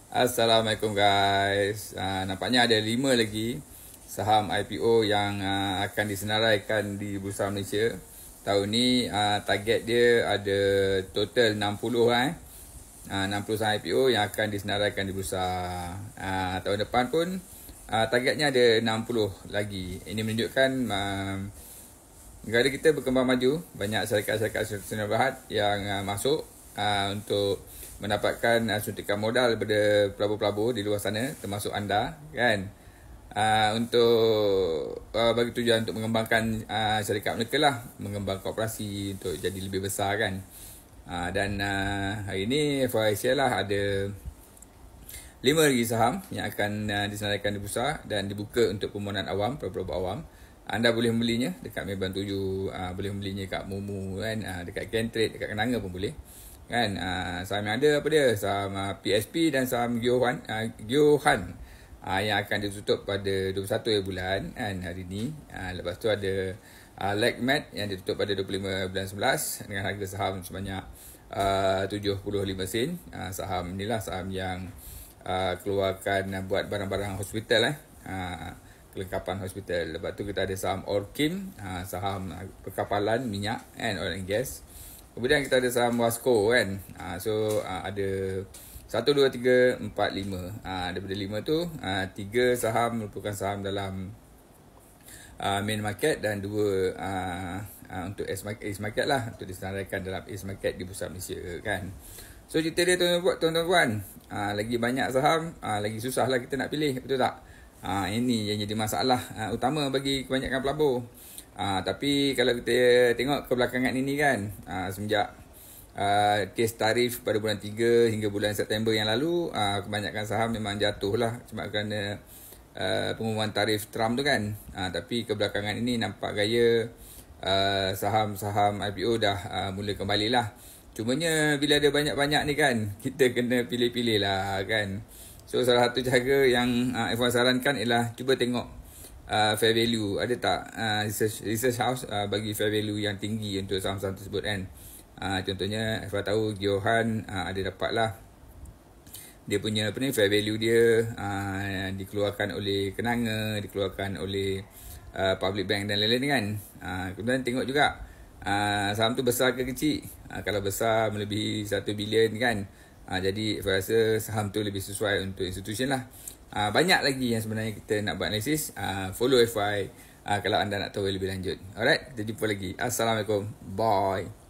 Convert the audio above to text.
Assalamualaikum guys. Nampaknya ada 5 lagi saham IPO yang akan disenaraikan di Bursa Malaysia. Tahun ni target dia ada total 60 60 saham IPO yang akan disenaraikan di bursa. Tahun depan pun targetnya ada 60 lagi. Ini menunjukkan negara kita berkembang maju. Banyak syarikat-syarikat sumber berhad yang masuk untuk mendapatkan suntikan modal daripada pelabur-pelabur di luar sana, termasuk anda kan, untuk bagi tujuan untuk mengembangkan syarikat mereka lah, mengembang korporasi untuk jadi lebih besar kan. Dan hari ini FYI lah ada 5 lagi saham yang akan disenaraikan di bursa dan dibuka untuk permohonan awam, pelabur awam. Anda boleh membelinya dekat Maybank 7, boleh membelinya dekat Mumu kan, dekat Kentrade, dekat Kenanga pun boleh kan. Saham yang ada apa dia, saham PSP dan saham Gyohan yang akan ditutup pada 21 bulan kan hari ni. Lepas tu ada Legmat yang ditutup pada 25 bulan 11 dengan harga saham sebanyak 75 sen. Saham inilah saham yang keluarkan buat barang-barang hospital kelengkapan hospital. Lepas tu kita ada saham Orkin, saham perkapalan minyak and oil and gas. Kemudian kita ada saham Wasco kan. Ada 1, 2, 3, 4, 5. Daripada 5 tu 3 saham merupakan saham dalam main market dan 2 untuk Ace market lah, untuk disenaraikan dalam Ace market di Bursa Malaysia kan. So cerita dia tuan-tuan, lagi banyak saham, lagi susah lah kita nak pilih, betul tak? Ini yang jadi masalah utama bagi kebanyakan pelabur. Tapi kalau kita tengok kebelakangan ini kan, semenjak kes tarif pada bulan 3 hingga bulan September yang lalu, kebanyakan saham memang jatuh lah sebab kerana pengumuman tarif Trump tu kan. Tapi kebelakangan ini nampak gaya saham-saham IPO dah mula kembali lah. Cumanya bila ada banyak-banyak ni kan, kita kena pilih-pilih lah kan. So salah satu cara yang F1 sarankan ialah cuba tengok fair value, ada tak research house bagi fair value yang tinggi untuk saham-saham tersebut kan. Contohnya F1 tahu Gyohan ada dapat lah, dia punya fair value dia dikeluarkan oleh Kenanga, dikeluarkan oleh Public Bank dan lain-lain kan. Kemudian tengok juga saham tu besar ke kecil. Kalau besar melebihi 1 bilion kan, jadi saya rasa saham tu lebih sesuai untuk institution lah. Banyak lagi yang sebenarnya kita nak buat analisis. Follow FY kalau anda nak tahu lebih lanjut. Alright, kita jumpa lagi. Assalamualaikum. Bye.